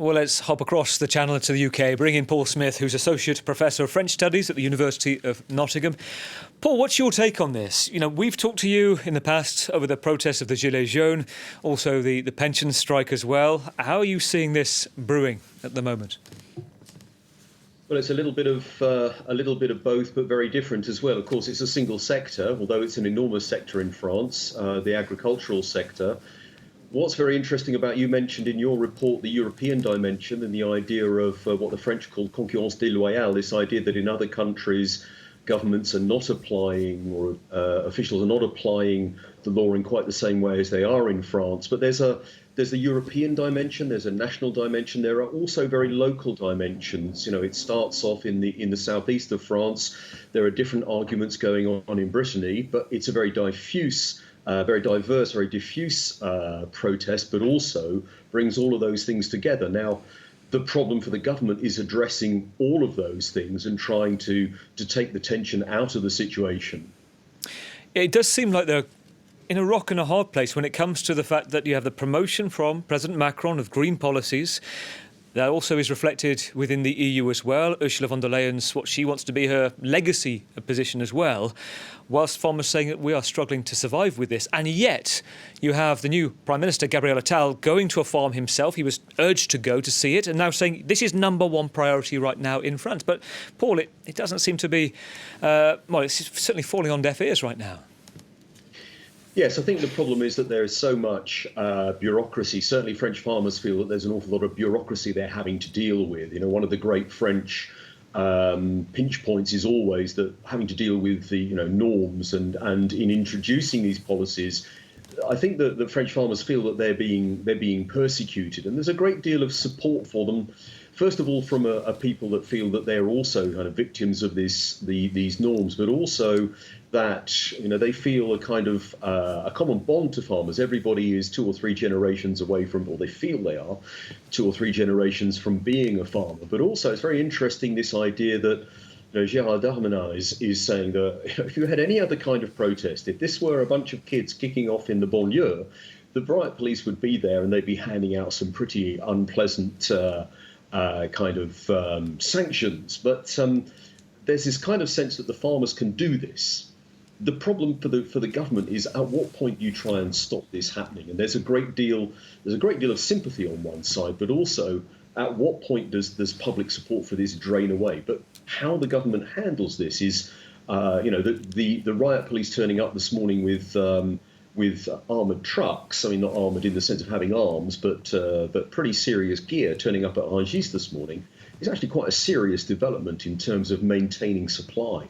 Well, let's hop across the channel to the UK, bring in Paul Smith, who's Associate Professor of French Studies at the University of Nottingham. Paul, what's your take on this? You know, we've talked to you in the past over the protests of the Gilets jaunes, also the pension strike as well. How are you seeing this brewing at the moment? Well, it's a little bit of both, but very different as well. Of course, it's a single sector, although it's an enormous sector in France, the agricultural sector. What's very interesting about, you mentioned in your report, the European dimension and the idea of what the French call concurrence déloyale, this idea that in other countries, governments are not applying, or officials are not applying the law in quite the same way as they are in France. But there's a European dimension, there's a national dimension. There are also very local dimensions. You know, it starts off in the southeast of France. There are different arguments going on in Brittany, but it's a very diffuse, very diffuse protest, but also brings all of those things together. Now, the problem for the government is addressing all of those things and trying to take the tension out of the situation. It does seem like they're in a rock and a hard place when it comes to the fact that you have the promotion from President Macron of green policies. That also is reflected within the EU as well. Ursula von der Leyen's, what she wants to be her legacy position as well, whilst farmers saying that we are struggling to survive with this. And yet you have the new Prime Minister, Gabriel Attal, going to a farm himself. He was urged to go to see it and now saying this is number one priority right now in France. But, Paul, it doesn't seem to be, well, it's certainly falling on deaf ears right now. Yes, I think the problem is that there is so much bureaucracy. Certainly French farmers feel that there's an awful lot of bureaucracy they're having to deal with. You know, one of the great French pinch points is always that having to deal with the norms and in introducing these policies, I think that the French farmers feel that they're being persecuted, and there's a great deal of support for them. First of all, from a people that feel that they're also kind of victims of these norms, but also that they feel a kind of a common bond to farmers. Everybody is 2 or 3 generations away from, or they feel they are 2 or 3 generations from being a farmer. But also, it's very interesting, this idea that Gérald Darmanin is saying that if you had any other kind of protest, if this were a bunch of kids kicking off in the banlieue, the riot police would be there and they'd be handing out some pretty unpleasant sanctions. But there's this kind of sense that the farmers can do this. The problem for the government is at what point you try and stop this happening. And there's a great deal of sympathy on one side, but also at what point does public support for this drain away? But how the government handles this is, the riot police turning up this morning with armoured trucks. I mean, not armoured in the sense of having arms, but pretty serious gear turning up at Rungis this morning is actually quite a serious development in terms of maintaining supply.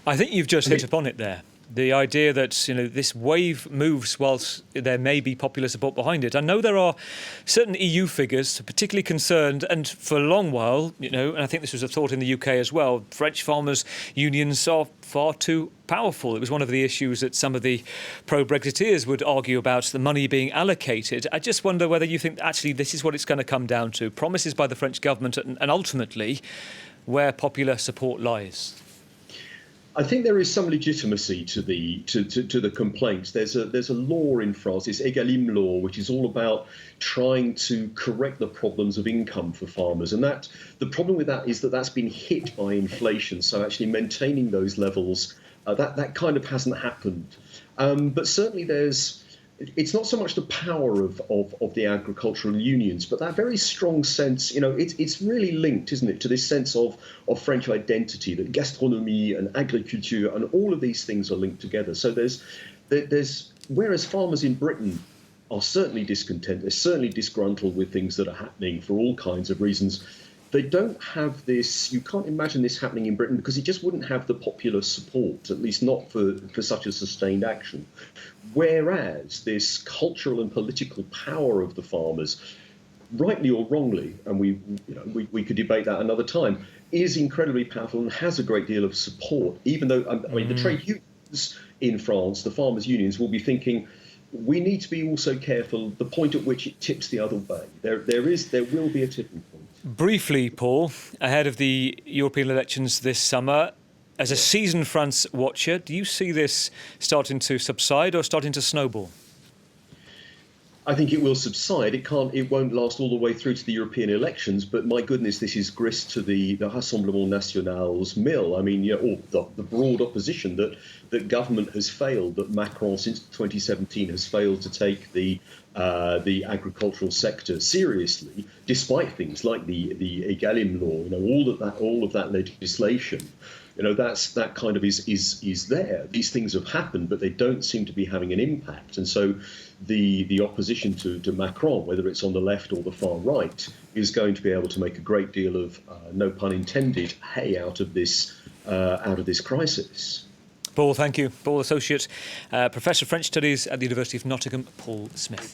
I think you've just hit upon it there. The idea that this wave moves whilst there may be popular support behind it. I know there are certain EU figures particularly concerned, and for a long while, and I think this was a thought in the UK as well, French farmers' unions are far too powerful. It was one of the issues that some of the pro-Brexiteers would argue about, the money being allocated. I just wonder whether you think actually this is what it's going to come down to, promises by the French government and ultimately where popular support lies. I think there is some legitimacy to the complaints. There's a law in France, it's Egalim law, which is all about trying to correct the problems of income for farmers. And that the problem with that is that that's been hit by inflation. So actually maintaining those levels, that kind of hasn't happened. But certainly it's not so much the power of the agricultural unions, but that very strong sense, it's really linked, isn't it, to this sense of French identity, that gastronomy and agriculture and all of these things are linked together. So whereas farmers in Britain are certainly discontent, they're certainly disgruntled with things that are happening for all kinds of reasons, they don't have this, you can't imagine this happening in Britain because it just wouldn't have the popular support, at least not for such a sustained action. Whereas this cultural and political power of the farmers, rightly or wrongly, and we could debate that another time, is incredibly powerful and has a great deal of support, even though, the trade unions in France, the farmers' unions, will be thinking, we need to be also careful the point at which it tips the other way. There will be a tipping point. Briefly, Paul, ahead of the European elections this summer, as a seasoned France watcher, do you see this starting to subside or starting to snowball? I think it will subside. It won't last all the way through to the European elections. But my goodness, this is grist to the Rassemblement National's mill. I mean, or the broad opposition that government has failed, that Macron since 2017 has failed to take the agricultural sector seriously, despite things like the Egalim law. All of that legislation. That kind of is there. These things have happened, but they don't seem to be having an impact. And so the opposition to Macron, whether it's on the left or the far right, is going to be able to make a great deal of, no pun intended, hay out of this crisis. Paul, thank you. Paul, Associate Professor of French Studies at the University of Nottingham, Paul Smith.